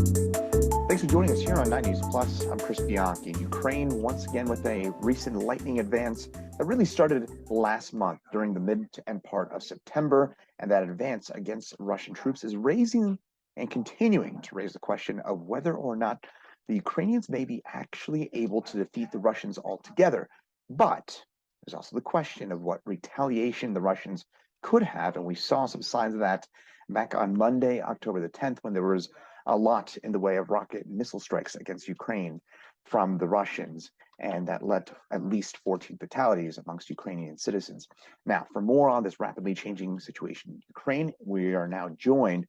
Thanks for joining us here on 9 News Plus. I'm Chris Bianchi. Ukraine once again with a recent lightning advance that really started last month during the mid to end part of September. And that advance against Russian troops is raising and continuing to raise the question of whether or not the Ukrainians may be actually able to defeat the Russians altogether. But there's also the question of what retaliation the Russians could have. And we saw some signs of that back on Monday, October the 10th, when there was a lot in the way of rocket and missile strikes against Ukraine from the Russians, and that led to at least 14 fatalities amongst Ukrainian citizens. Now, for more on this rapidly changing situation in Ukraine, we are now joined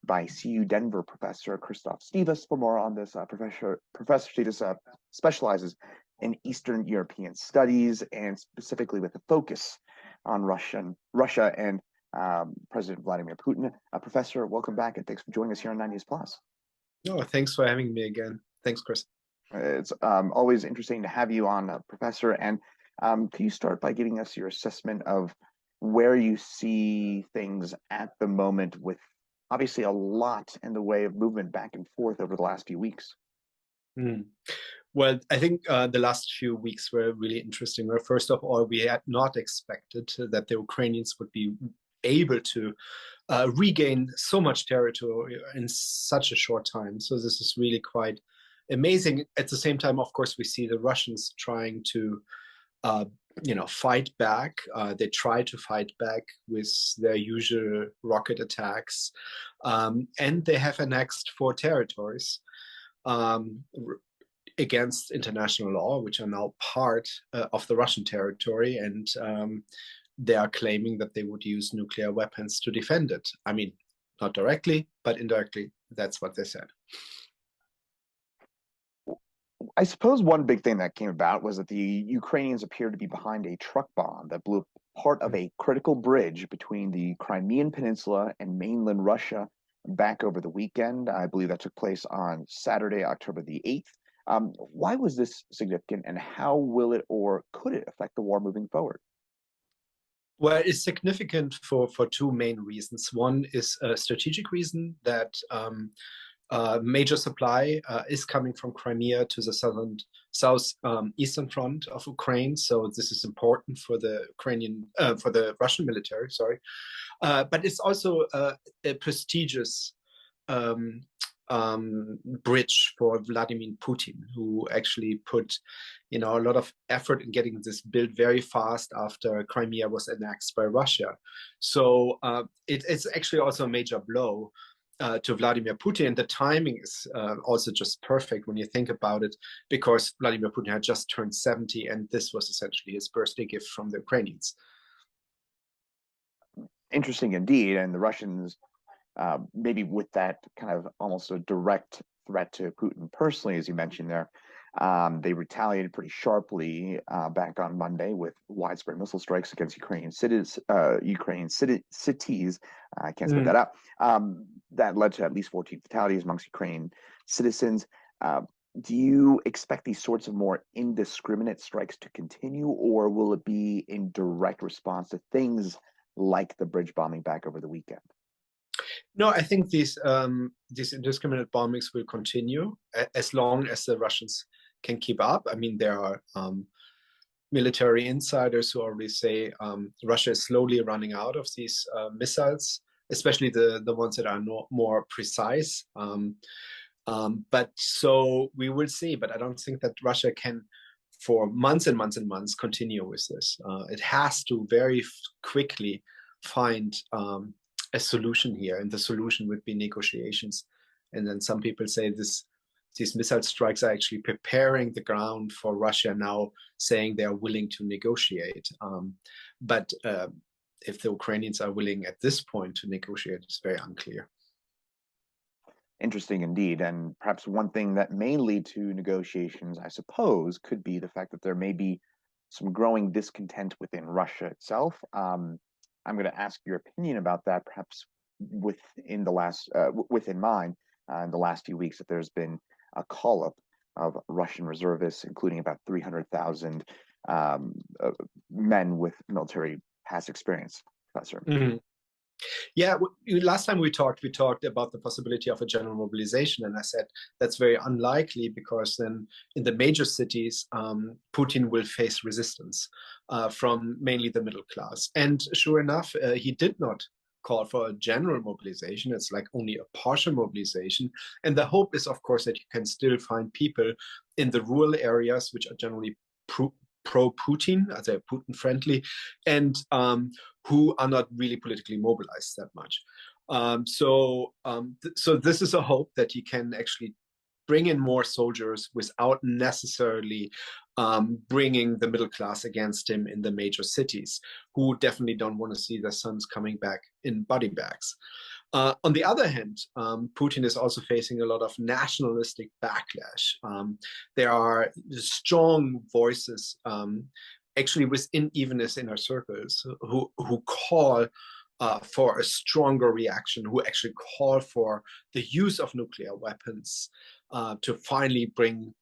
by CU Denver Professor Christoph Stefes. For more on this, Professor Stefes specializes in Eastern European studies, and specifically with a focus on Russia and President Vladimir Putin. Professor, welcome back, and thanks for joining us here on 9 News Plus. No, thanks for having me again. Thanks, Chris. It's always interesting to have you on, Professor. And can you start by giving us your assessment of where you see things at the moment, with obviously a lot in the way of movement back and forth over the last few weeks? Well, I think the last few weeks were really interesting. Well, first of all, we had not expected that the Ukrainians would be able to regain so much territory in such a short time. So this is really quite amazing. At the same time, of course, we see the Russians trying to fight back. They try to fight back with their usual rocket attacks, and they have annexed 4 territories against international law, which are now part of the Russian territory, and they are claiming that they would use nuclear weapons to defend it. I mean, not directly, but indirectly, that's what they said. I suppose one big thing that came about was that the Ukrainians appeared to be behind a truck bomb that blew part of a critical bridge between the Crimean Peninsula and mainland Russia back over the weekend. I believe that took place on Saturday, October the 8th. Why was this significant, and how will it or could it affect the war moving forward? Well, it's significant for 2 main reasons. One is a strategic reason that major supply is coming from Crimea to the southeastern front of Ukraine. So this is important for the Russian military. Sorry, but it's also a prestigious bridge for Vladimir Putin, who actually put a lot of effort in getting this built very fast after Crimea was annexed by Russia. So it's actually also a major blow to Vladimir Putin. The timing is also just perfect when you think about it, because Vladimir Putin had just turned 70, and this was essentially his birthday gift from the Ukrainians. Interesting indeed. And the Russians, maybe with that kind of almost a direct threat to Putin personally, as you mentioned there, they retaliated pretty sharply back on Monday with widespread missile strikes against Ukrainian cities. I can't spit that out. That led to at least 14 fatalities amongst Ukrainian citizens. Do you expect these sorts of more indiscriminate strikes to continue, or will it be in direct response to things like the bridge bombing back over the weekend? No, I think these indiscriminate bombings will continue as long as the Russians can keep up. I mean, there are military insiders who already say Russia is slowly running out of these missiles, especially the ones that are more precise. But so we will see. But I don't think that Russia can, for months and months and months, continue with this. It has to very quickly find a solution here, and the solution would be negotiations. And then some people say these missile strikes are actually preparing the ground for Russia now, saying they are willing to negotiate. But if the Ukrainians are willing at this point to negotiate, it's very unclear. Interesting indeed. And perhaps one thing that may lead to negotiations, I suppose, could be the fact that there may be some growing discontent within Russia itself. I'm going to ask your opinion about that, perhaps within mine, in the last few weeks, that there's been a call-up of Russian reservists, including about 300,000 men with military past experience, Professor. Yeah, last time we talked about the possibility of a general mobilization, and I said that's very unlikely because then in the major cities, Putin will face resistance from mainly the middle class. And sure enough, he did not call for a general mobilization. It's like only a partial mobilization. And the hope is, of course, that you can still find people in the rural areas, which are generally pro-Putin, they're Putin-friendly, and who are not really politically mobilized that much. So this is a hope that he can actually bring in more soldiers without necessarily bringing the middle class against him in the major cities, who definitely don't want to see their sons coming back in body bags. On the other hand, Putin is also facing a lot of nationalistic backlash. There are strong voices, actually within even his inner circles, who call for a stronger reaction, who actually call for the use of nuclear weapons to finally bring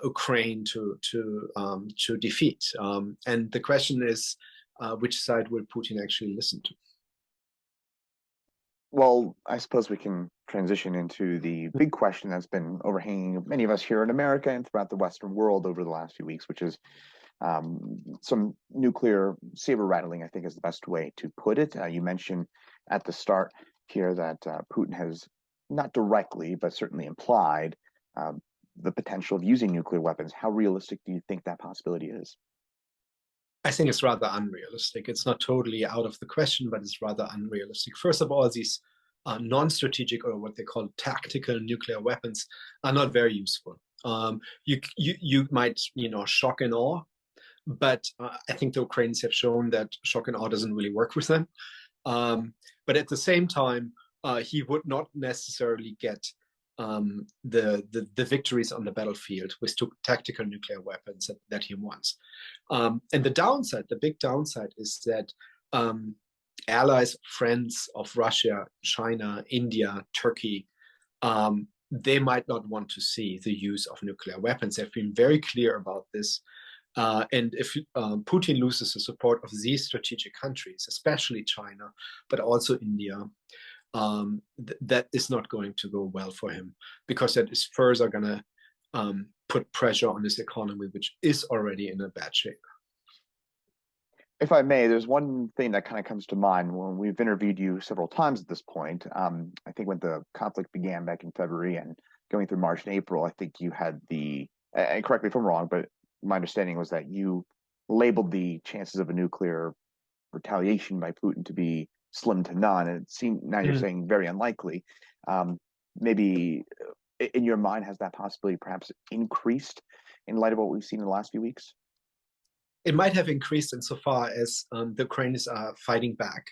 Ukraine to defeat. And the question is, which side will Putin actually listen to? Well, I suppose we can transition into the big question that's been overhanging many of us here in America and throughout the Western world over the last few weeks, which is some nuclear saber rattling, I think is the best way to put it. You mentioned at the start here that Putin has not directly, but certainly implied the potential of using nuclear weapons. How realistic do you think that possibility is? I think it's rather unrealistic. It's not totally out of the question, but it's rather unrealistic. First of all, these non-strategic, or what they call tactical nuclear weapons, are not very useful. You might shock and awe, but I think the Ukrainians have shown that shock and awe doesn't really work with them. But at the same time, he would not necessarily get the victories on the battlefield with tactical nuclear weapons that he wants. And the big downside is that allies, friends of Russia, China, India, Turkey, they might not want to see the use of nuclear weapons. They've been very clear about this. And if Putin loses the support of these strategic countries, especially China, but also India, that is not going to go well for him, because that is further going to put pressure on his economy, which is already in a bad shape. If I may, there's one thing that kind of comes to mind when we've interviewed you several times at this point. I think when the conflict began back in February and going through March and April, I think you had and correct me if I'm wrong, but my understanding was that you labeled the chances of a nuclear retaliation by Putin to be slim to none. And it seemed now you're saying very unlikely. Maybe in your mind, has that possibility perhaps increased in light of what we've seen in the last few weeks? It might have increased insofar as the Ukrainians are fighting back.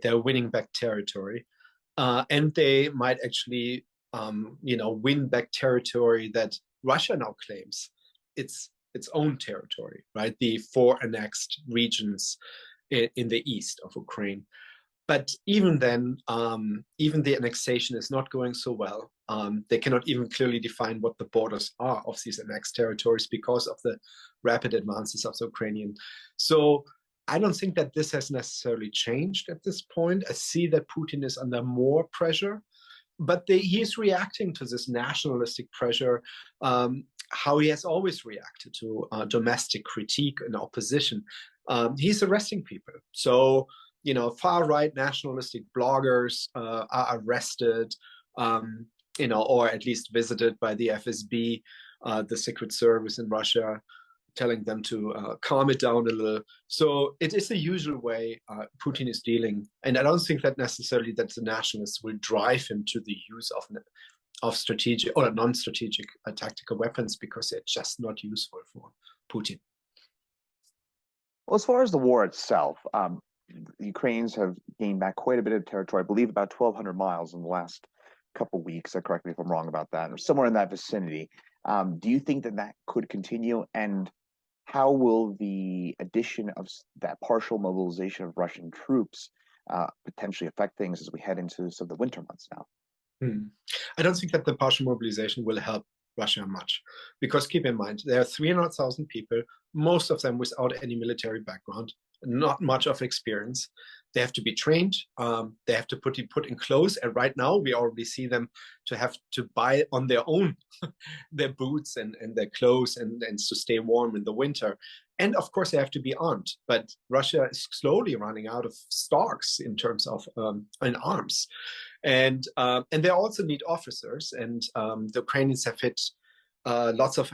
They're winning back territory. And they might actually, win back territory that Russia now claims its own territory, right? The 4 annexed regions in the east of Ukraine. But even then, even the annexation is not going so well. They cannot even clearly define what the borders are of these annexed territories because of the rapid advances of the Ukrainian. So I don't think that this has necessarily changed at this point. I see that Putin is under more pressure, but he is reacting to this nationalistic pressure how he has always reacted to domestic critique and opposition. He's arresting people. So, far-right nationalistic bloggers are arrested, or at least visited by the FSB, the Secret Service in Russia, telling them to calm it down a little. So it is the usual way Putin is dealing. And I don't think that necessarily that the nationalists will drive him to the use of strategic or non-strategic tactical weapons, because they're just not useful for Putin. Well, as far as the war itself, the Ukrainians have gained back quite a bit of territory, I believe about 1,200 miles in the last couple of weeks. Correct me if I'm wrong about that, or somewhere in that vicinity. Do you think that could continue? And how will the addition of that partial mobilization of Russian troops potentially affect things as we head into some of the winter months now? I don't think that the partial mobilization will help Russia much, because keep in mind, there are 300,000 people, most of them without any military background, not much of experience. They have to be trained. They have to be put in clothes. And right now, we already see them to have to buy on their own their boots and their clothes and to stay warm in the winter. And of course, they have to be armed. But Russia is slowly running out of stocks in terms of in arms, and they also need officers. And the Ukrainians have hit lots of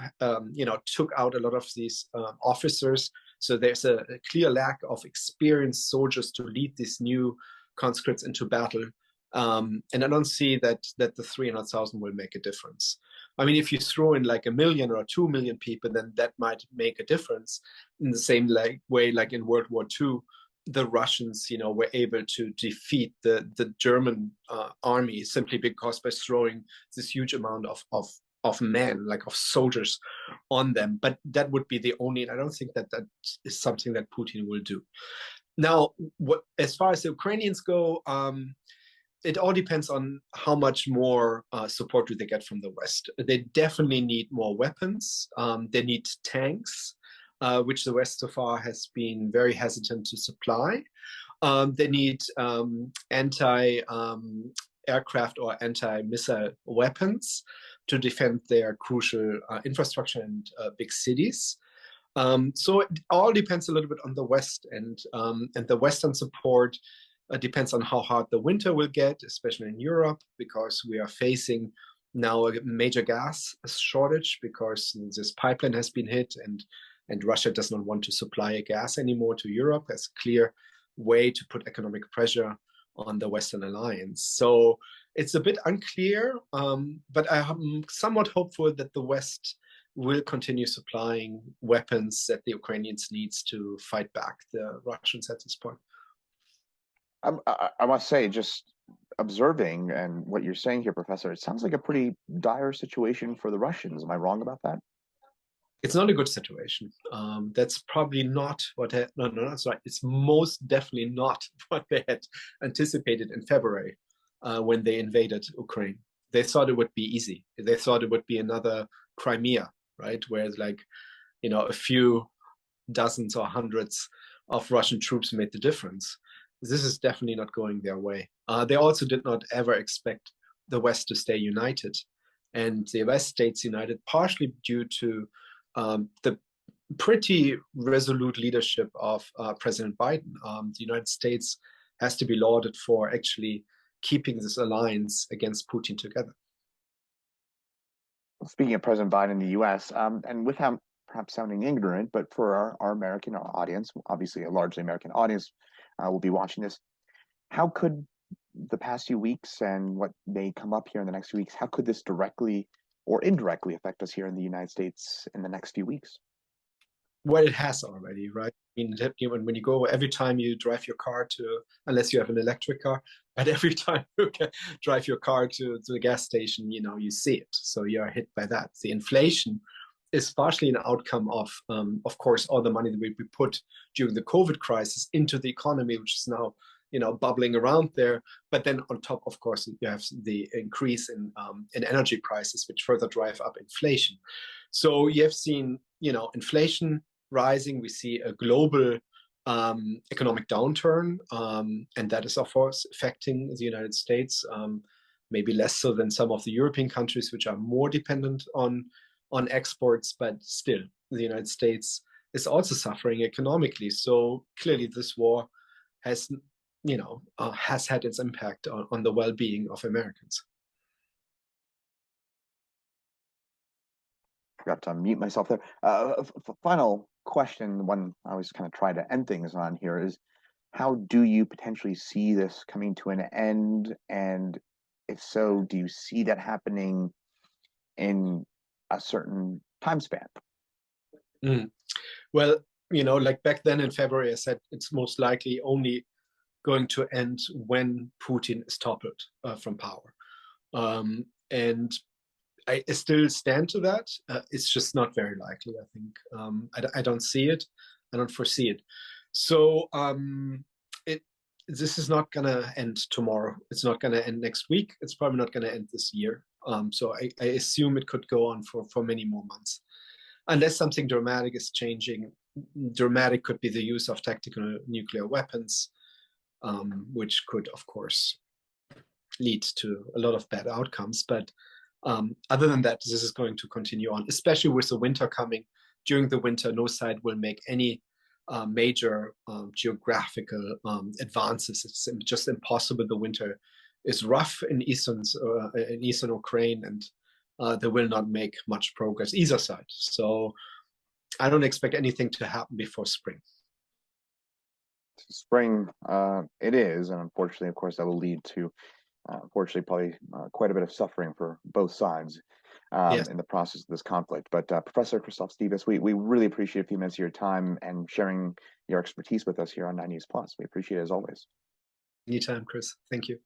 took out a lot of these officers. So there's a clear lack of experienced soldiers to lead these new conscripts into battle. And I don't see that the 300,000 will make a difference. I mean, if you throw in like 1 million or 2 million people, then that might make a difference. In the same way, like in World War II, the Russians, were able to defeat the German army simply because by throwing this huge amount of men, like of soldiers, on them. But that would be the only. I don't think that is something that Putin will do. Now, as far as the Ukrainians go, it all depends on how much more support do they get from the West. They definitely need more weapons. They need tanks, which the West so far has been very hesitant to supply. They need anti-aircraft or anti-missile weapons to defend their crucial infrastructure and big cities. So it all depends a little bit on the West, and the Western support depends on how hard the winter will get, especially in Europe, because we are facing now a major gas shortage because this pipeline has been hit, and Russia does not want to supply gas anymore to Europe. That's a clear way to put economic pressure on the Western alliance. So it's a bit unclear, but I'm somewhat hopeful that the West will continue supplying weapons that the Ukrainians needs to fight back the Russians at this point. I must say, just observing and what you're saying here, Professor, it sounds like a pretty dire situation for the Russians. Am I wrong about that? It's not a good situation. That's probably not what. No, that's right. It's most definitely not what they had anticipated in February when they invaded Ukraine. They thought it would be easy. They thought it would be another Crimea, right? Where like, a few dozens or hundreds of Russian troops made the difference. This is definitely not going their way. They also did not ever expect the West to stay united. And the West stays united partially due to the pretty resolute leadership of President Biden. The United States has to be lauded for actually keeping this alliance against Putin together. Speaking of President Biden in the U.S., and without perhaps sounding ignorant, but for our American audience, obviously a largely American audience will be watching this, how could the past few weeks and what may come up here in the next few weeks, how could this directly or indirectly affect us here in the United States in the next few weeks? Well, it has already, right? I mean, when you go, every time you drive your car to, unless you have an electric car, but every time you drive your car to the gas station, you see it. So you are hit by that. The inflation is partially an outcome of course, all the money that we put during the COVID crisis into the economy, which is now, bubbling around there. But then on top, of course, you have the increase in energy prices, which further drive up inflation. So you have seen, inflation rising. We see a global economic downturn, and that is, of course, affecting the United States, maybe less so than some of the European countries, which are more dependent on exports, but still, the United States is also suffering economically. So clearly, this war has, has had its impact on the well-being of Americans. Forgot to unmute myself there. Final question, one I always kind of try to end things on here, is how do you potentially see this coming to an end? And if so, do you see that happening in a certain time span? Well, like back then in February, I said it's most likely only going to end when Putin is toppled from power. And I still stand to that. It's just not very likely, I think. I don't see it. I don't foresee it. So this is not going to end tomorrow. It's not going to end next week. It's probably not going to end this year. So I assume it could go on for many more months. Unless something dramatic is changing. Dramatic could be the use of tactical nuclear weapons. which could, of course, lead to a lot of bad outcomes. But other than that, this is going to continue on, especially with the winter coming. During the winter, no side will make any major geographical advances. It's just impossible. The winter is rough in eastern Ukraine, and they will not make much progress either side. So I don't expect anything to happen before spring. Spring, it is, and unfortunately, of course, that will lead to, unfortunately, probably quite a bit of suffering for both sides Yes. in the process of this conflict. But Professor Christoph Stefes, we really appreciate a few minutes of your time and sharing your expertise with us here on 9 News Plus. We appreciate it as always. Anytime, Chris. Thank you.